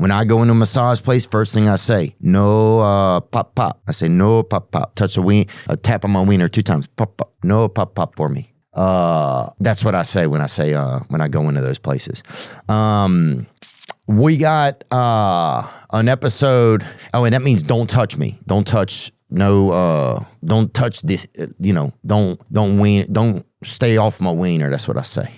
When I go into a massage place, first thing I say, no pop pop. I say no pop pop. Touch a tap on my wiener 2 times. Pop pop. No pop pop for me. That's what I say when I go into those places. We got an episode. Oh, and that means don't touch me. Don't touch. No. Don't touch this. Don't stay off my wiener. That's what I say.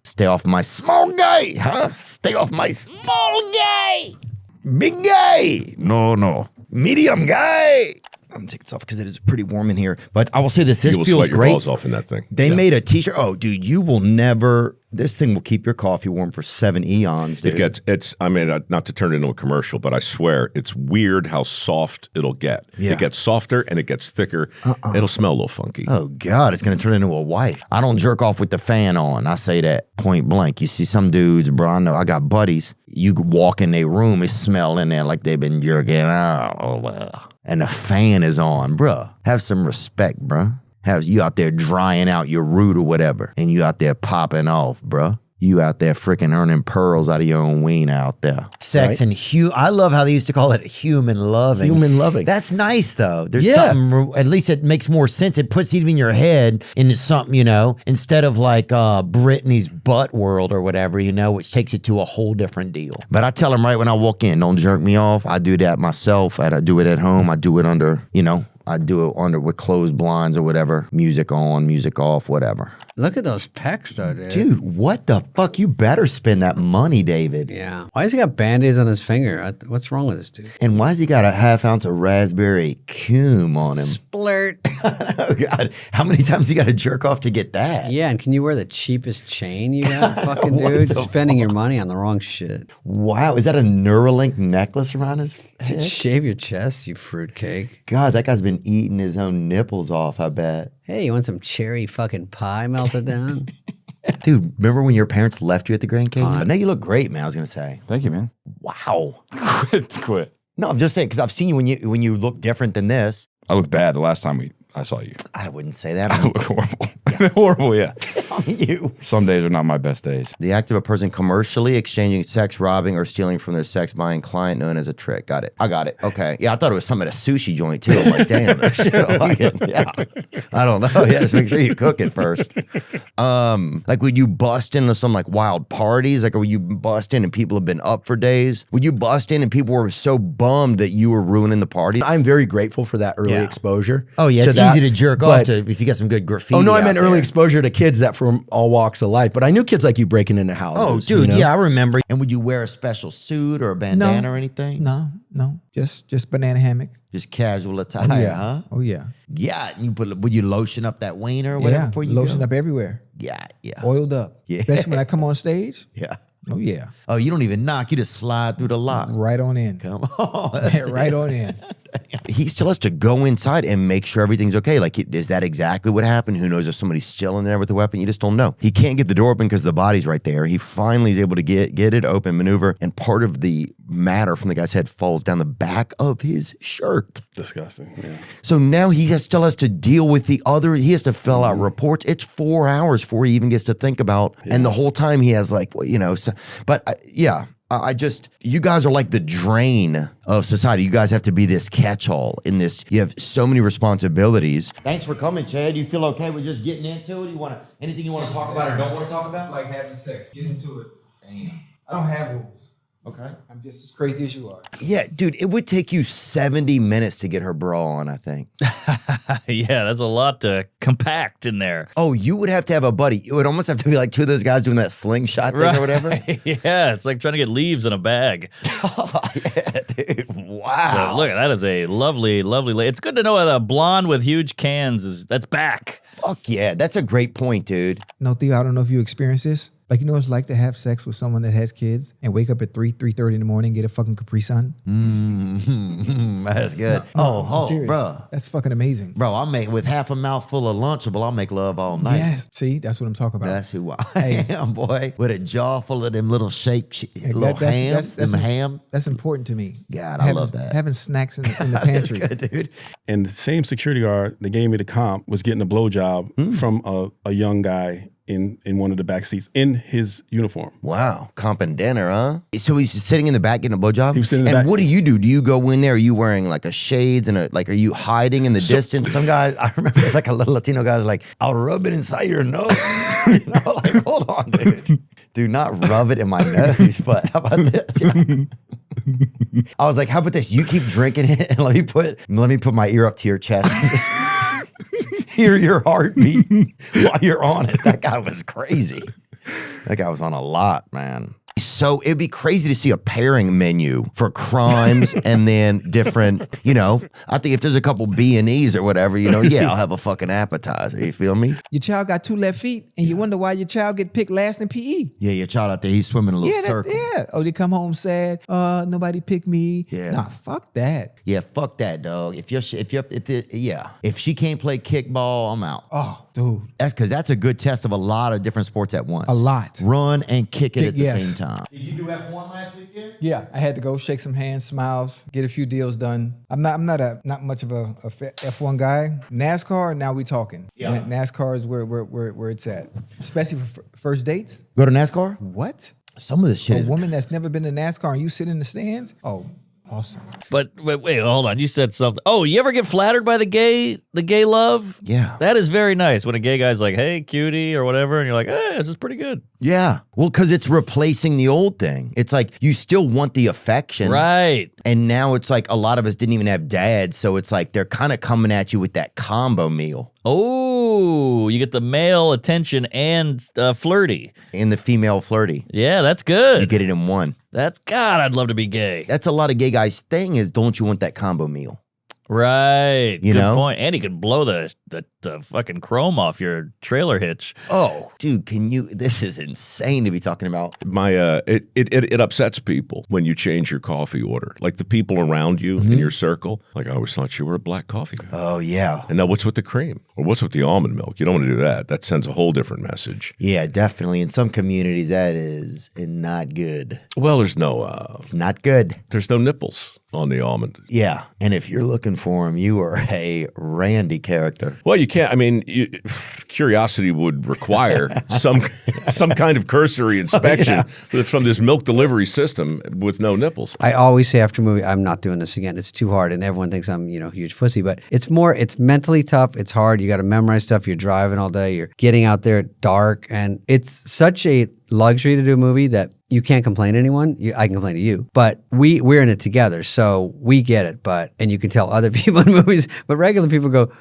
Stay off my small guy. Huh? Stay off my small guy. Big guy. No. Medium guy. I'm gonna take this off because it is pretty warm in here. But I will say this: this feels sweat great. Your balls off in that thing. They made a T-shirt. Oh, dude, you will never. This thing will keep your coffee warm for 7 eons, dude. I mean, not to turn it into a commercial, but I swear it's weird how soft it'll get. Yeah. It gets softer and it gets thicker. It'll smell a little funky. Oh God, it's gonna turn into a wife. I don't jerk off with the fan on. I say that point blank. You see some dudes, bro. I know I got buddies. You could walk in their room, it smell in there like they've been jerking out. Oh well. And the fan is on, bruh. Have some respect, bruh. Have you out there drying out your root or whatever, and you out there popping off, bruh. You out there freaking earning pearls out of your own ween out there. Sex and I love how they used to call it human loving. Human loving. That's nice though. There's something, at least it makes more sense. It puts it in your head into something, instead of like Britney's butt world or whatever, which takes it to a whole different deal. But I tell them right when I walk in, don't jerk me off. I do that myself. I do it at home. I do it under, I do it with closed blinds or whatever. Music on, music off, whatever. Look at those pecs though, dude. Dude, what the fuck? You better spend that money, David. Yeah. Why has he got Band-Aids on his finger? What's wrong with this dude? And why has he got a ½ ounce of raspberry coom on him? Splurt. Oh, God. How many times you got to jerk off to get that? Yeah, and can you wear the cheapest chain you got? Fucking dude. Spending your money on the wrong shit. Wow. Is that a Neuralink necklace around his head? Shave your chest, you fruitcake. God, that guy's been eating his own nipples off, I bet. Hey, you want some cherry fucking pie melted down? Dude, remember when your parents left you at the Grand Canyon? No, you look great, man, I was going to say. Thank you, man. Wow. Quit. No, I'm just saying, because I've seen you when you look different than this. I looked bad the last time I saw you. I wouldn't say that. I look horrible. Yeah. Horrible, yeah. You. Some days are not my best days. The act of a person commercially exchanging sex, robbing, or stealing from their sex buying client known as a trick. Got it. I got it. Okay. Yeah, I thought it was some at a sushi joint too. I'm like, damn, that shit, I like it. Yeah. I don't know. Yeah, just make sure you cook it first. Like, would you bust into some like wild parties? Like, would you bust in and people have been up for days? Would you bust in and people were so bummed that you were ruining the party? I'm very grateful for that early exposure. Oh yeah, it's easy to jerk off to if you got some good graffiti. Oh no, I meant early exposure to kids that from all walks of life. But I knew kids like you breaking into houses. Oh, dude, yeah, I remember. And would you wear a special suit or a bandana or anything? No. Just banana hammock. Just casual attire, huh? Oh yeah. Yeah, would you lotion up that wiener or whatever before you lotion go? up everywhere. Yeah. Oiled up. Yeah. Especially when I come on stage. Yeah. Oh yeah. Oh, you don't even knock. You just slide through the lock. Right on in. Come on. Right on in. He still has to go inside and make sure everything's okay. Like, is that exactly what happened? Who knows if somebody's still in there with a weapon? You just don't know. He can't get the door open because the body's right there. He finally is able to get it open, maneuver, and part of the matter from the guy's head falls down the back of his shirt. Disgusting. Yeah. So now he still has to deal with he has to fill out reports. It's 4 hours before he even gets to think about, and the whole time he has like, you guys are like the drain of society. You guys have to be this catch-all in this. You have so many responsibilities. Thanks for coming, Chad. You feel okay with just getting into it? Anything you want to talk about or don't want to talk about? It's like having sex. Get into it. Damn. I don't have rules. Okay. I'm just as crazy as you are. Yeah, dude, it would take you 70 minutes to get her bra on, I think. Yeah, that's a lot to compact in there. Oh, you would have to have a buddy. It would almost have to be like two of those guys doing that slingshot thing or whatever. Yeah, it's like trying to get leaves in a bag. Oh, yeah, dude. Wow. So look, that is a lovely, lovely. It's good to know that a blonde with huge cans that's back. Fuck yeah, that's a great point, dude. No, Theo, I don't know if you experience this. Like, you know what it's like to have sex with someone that has kids and wake up at 3:30 in the morning and get a fucking Capri Sun? That's good. Bro. That's fucking amazing. Bro, I make, with half a mouthful of Lunchable, I'll make love all night. Yes. See, that's what I'm talking about. That's who I am, boy. With a jaw full of them little shaped little hams, ham. That's important to me. God, I love that. Having snacks in the pantry. That's good, dude. And the same security guard that gave me the comp was getting a blowjob from a young guy in one of the back seats in his uniform. Wow, comping dinner, huh? So he's just sitting in the back getting a blowjob? He was sitting in the and back. what do you do? Do you go in there? Are you wearing like a shades and are you hiding in the distance? Some guys, I remember it's like a little Latino guy was like, I'll rub it inside your nose. You know, like, hold on, dude. Do not rub it in my nose, but how about this? Yeah. I was like, how about this? You keep drinking it and let me put my ear up to your chest. Hear your heartbeat while you're on it. That guy was crazy. That guy was on a lot, man. So it'd be crazy to see a pairing menu for crimes and then different, I think if there's a couple B&Es or whatever, I'll have a fucking appetizer. You feel me? Your child got 2 left feet, and you wonder why your child get picked last in PE. Yeah, your child out there, he's swimming a little circle. Oh, they come home sad. Nobody picked me. Yeah. Nah, fuck that. Yeah, fuck that, dog. If she can't play kickball, I'm out. Oh, dude. That's because that's a good test of a lot of different sports at once. A lot. Run and kick it at the Yes. same time. Did you do F1 last weekend? Yeah, I had to go shake some hands, smiles, get a few deals done. I'm not much of a F1 guy. NASCAR, now we talking. Yeah. NASCAR is where it's at, especially for first dates. Go to NASCAR? What? Some of the shit A is woman that's never been to NASCAR and you sit in the stands? Oh, awesome. But wait, hold on. You said something. Oh, you ever get flattered by the gay love? Yeah. That is very nice when a gay guy's like, hey, cutie, or whatever, and you're like, hey, this is pretty good. Yeah. Well, because it's replacing the old thing. It's like you still want the affection. Right. And now it's like a lot of us didn't even have dads. So it's like they're kind of coming at you with that combo meal. Oh, you get the male attention and flirty. And the female flirty. Yeah, that's good. You get it in one. God, I'd love to be gay. That's a lot of gay guys' thing is don't you want that combo meal? Right. You Good know? point. And he could blow the fucking chrome off your trailer hitch. Oh, dude, this is insane to be talking about. It upsets people when you change your coffee order. Like the people around you in your circle, like, I always thought you were a black coffee guy. Oh, yeah. And now what's with the cream? Or what's with the almond milk? You don't want to do that. That sends a whole different message. Yeah, definitely. In some communities, that is not good. Well, there's no It's not good. nipples on the almond. Yeah, and if you're looking for them, you are a Randy character. Well, you can't. I mean, curiosity would require some kind of cursory inspection from this milk delivery system with no nipples. I always say after a movie, I'm not doing this again. It's too hard, and everyone thinks I'm, huge pussy. But it's mentally tough. It's hard. You got to memorize stuff. You're driving all day. You're getting out there at dark, and it's such a luxury to do a movie that you can't complain to anyone. I can complain to you, but we're in it together, so we get it. And you can tell other people in movies, but regular people go,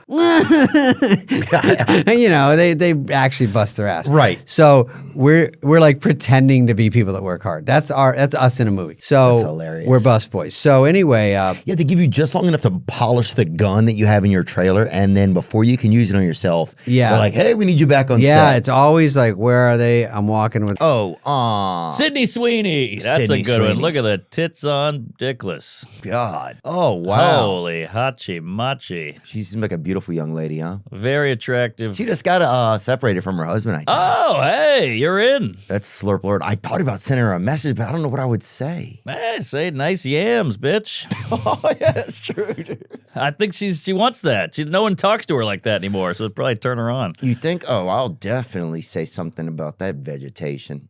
they actually bust their ass. Right. So we're like pretending to be people that work hard. That's us in a movie. So That's hilarious. We're bus boys. So anyway, Yeah, they give you just long enough to polish the gun that you have in your trailer, and then before you can use it on yourself, Yeah. they're like, hey, we need you back on yeah, set. it's always like, where are they? I'm walking with. Sydney Sweeney. That's Sydney a good Sweeney. one. Look at the tits on Dickless. God. Oh, wow. Holy hachi machi. She seems like a beautiful young lady, huh? Very attractive. She just got separated from her husband, I think. Oh, hey, you're in. That's slurp lord. I thought about sending her a message, but I don't know what I would say. Hey, say nice yams, bitch. Oh, yeah, that's true, dude. I think she wants that. No one talks to her like that anymore, so it'd probably turn her on. You think, I'll definitely say something about that vegetation.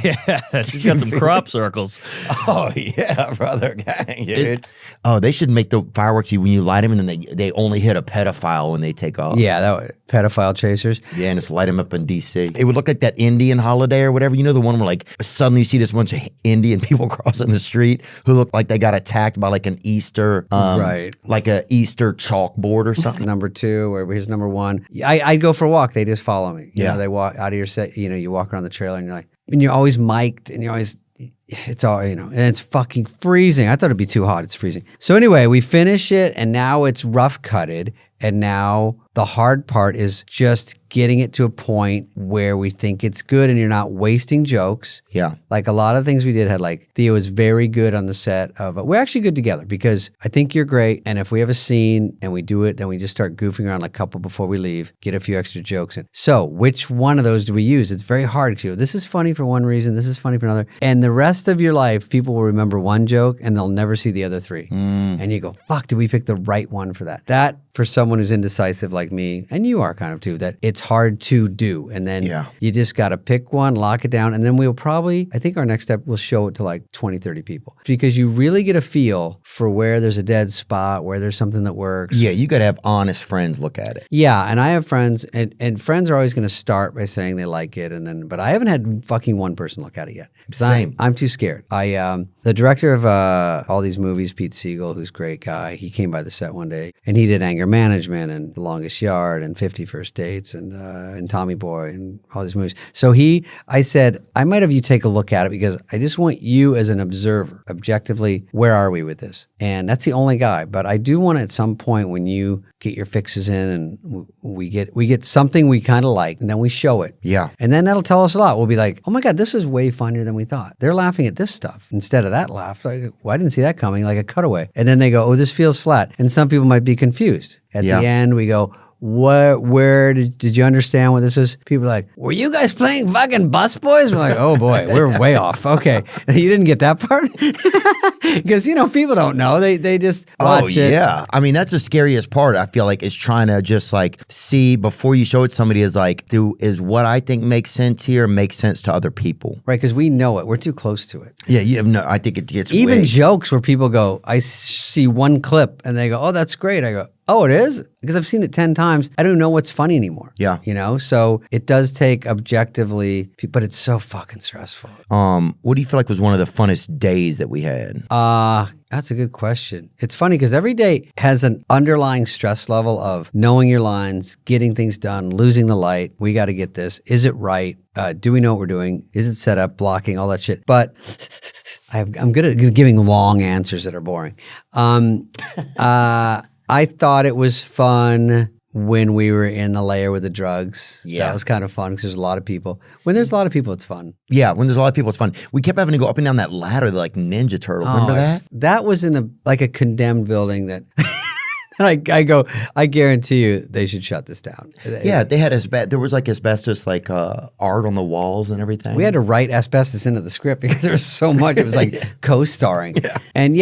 Yeah, she's got some crop circles. Oh, yeah, brother. Gang, dude. They should make the fireworks when you light them, and then they only hit a pedophile when they take off. Yeah, pedophile chasers. Yeah, and just light them up in D.C. It would look like that Indian holiday or whatever. You know, the one where like suddenly you see this bunch of Indian people crossing the street who look like they got attacked by like an Easter, Right. like a Easter chalkboard or something. Number 2, or here's number 1. I'd go for a walk. They just follow me. Yeah. They walk out of your set. You walk around the trailer and you're always mic'd and you're always. It's all, and it's fucking freezing. I thought it'd be too hot. It's freezing. So anyway, we finish it and now it's rough cutted. And now the hard part is just getting it to a point where we think it's good and you're not wasting jokes. Yeah. Like a lot of things we did had like, Theo was very good on the set of, we're actually good together because I think you're great. And if we have a scene and we do it, then we just start goofing around like a couple before we leave, get a few extra jokes in. So which one of those do we use? It's very hard because this is funny for one reason, this is funny for another. And the rest of your life, people will remember one joke and they'll never see the other 3. And you go, fuck, did we pick the right one for that? That for someone who's indecisive like me, and you are kind of too, that it's hard to do. And then you just got to pick one, lock it down, and then we'll probably, I think our next step, we'll show it to like 20, 30 people. Because you really get a feel for where there's a dead spot, where there's something that works. Yeah, you got to have honest friends look at it. Yeah, and I have friends, and friends are always going to start by saying they like it, but I haven't had fucking one person look at it yet. Same. I'm too scared. The director of all these movies, Pete Siegel, who's a great guy, he came by the set one day, and he did Anger Management and The Longest Yard and 50 First Dates and Tommy Boy and all these movies. So I said, I might have you take a look at it because I just want you as an observer, objectively, where are we with this? And that's the only guy. But I do want to, at some point, when you get your fixes in and we get something we kind of like, and then we show it. Yeah. And then that'll tell us a lot. We'll be like, oh my God, this is way funnier than we thought. They're laughing at this stuff instead of that laugh. Like, well, I didn't see that coming, like a cutaway. And then they go, oh, this feels flat. And some people might be confused. At the end, we go, where did you understand what this is? People are like, were you guys playing fucking busboys? We're like, oh boy, we're way off. Okay. You didn't get that part? Because, people don't know. They just watch it. Yeah. I mean, that's the scariest part. I feel like is trying to just like see before you show it to somebody is like, is what I think makes sense here makes sense to other people. Right, because we know it. We're too close to it. Yeah, you have no, I think it gets even jokes where people go, I see one clip and they go, oh, that's great. I go, oh, it is? Because I've seen it 10 times. I don't know what's funny anymore. Yeah. So it does take objectively, but it's so fucking stressful. What do you feel like was one of the funnest days that we had? That's a good question. It's funny because every day has an underlying stress level of knowing your lines, getting things done, losing the light. We got to get this. Is it right? Do we know what we're doing? Is it set up, blocking, all that shit? But I'm good at giving long answers that are boring. I thought it was fun when we were in the layer with the drugs. Yeah. That was kind of fun because there's a lot of people. When there's a lot of people, it's fun. Yeah, when there's a lot of people, it's fun. We kept having to go up and down that ladder like Ninja Turtles. Remember that? That was in a condemned building that... I guarantee you they should shut this down. Yeah, they had there was like asbestos like art on the walls and everything. We had to write asbestos into the script because there was so much. It was like co-starring. Yeah. And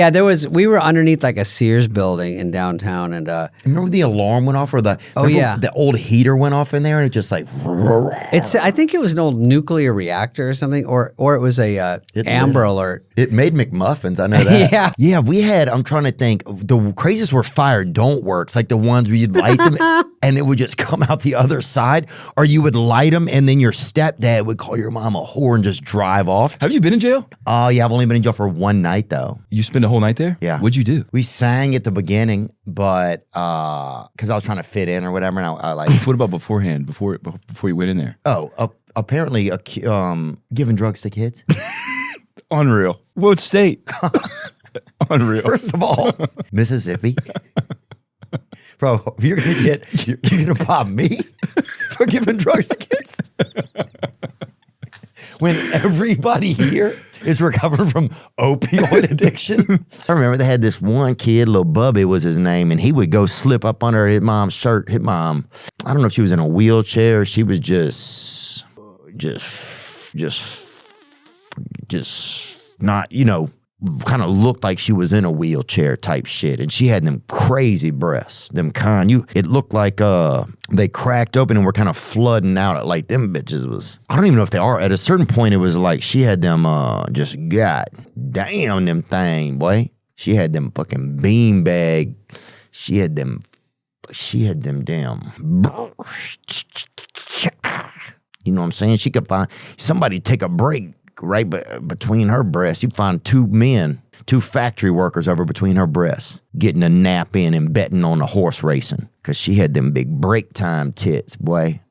we were underneath like a Sears building in downtown and remember the alarm went off or the old heater went off in there and it just like I think it was an old nuclear reactor or something or it was a Amber Alert. It made McMuffins, I know that. Yeah. Yeah, we had, I'm trying to think, the craziest were fire don't work. It's like the ones where you'd light them and it would just come out the other side, or you would light them and then your stepdad would call your mom a whore and just drive off. Have you been in jail? Oh, yeah, I've only been in jail for one night though. You spent a whole night there? Yeah. What'd you do? We sang at the beginning, but because I was trying to fit in or whatever, and I like. What about beforehand, before you went in there? Oh, apparently giving drugs to kids. Unreal. What state? Unreal. First of all, Mississippi. Bro, if you're gonna pop me for giving drugs to kids. When everybody here is recovering from opioid addiction. I remember they had this one kid, little Bubby was his name, and he would go slip up under his mom's shirt, hit mom. I don't know if she was in a wheelchair, she was just not, kind of looked like she was in a wheelchair type shit. And she had them crazy breasts, it looked like they cracked open and were kind of flooding out. Like them bitches was, I don't even know if they are. At a certain point, it was like she had them just god damn them thing, boy. She had them fucking beanbag. She had them damn. You know what I'm saying? She could find somebody take a break right between her breasts. You'd find two factory workers over between her breasts, getting a nap in and betting on a horse racing. Because she had them big break time tits, boy.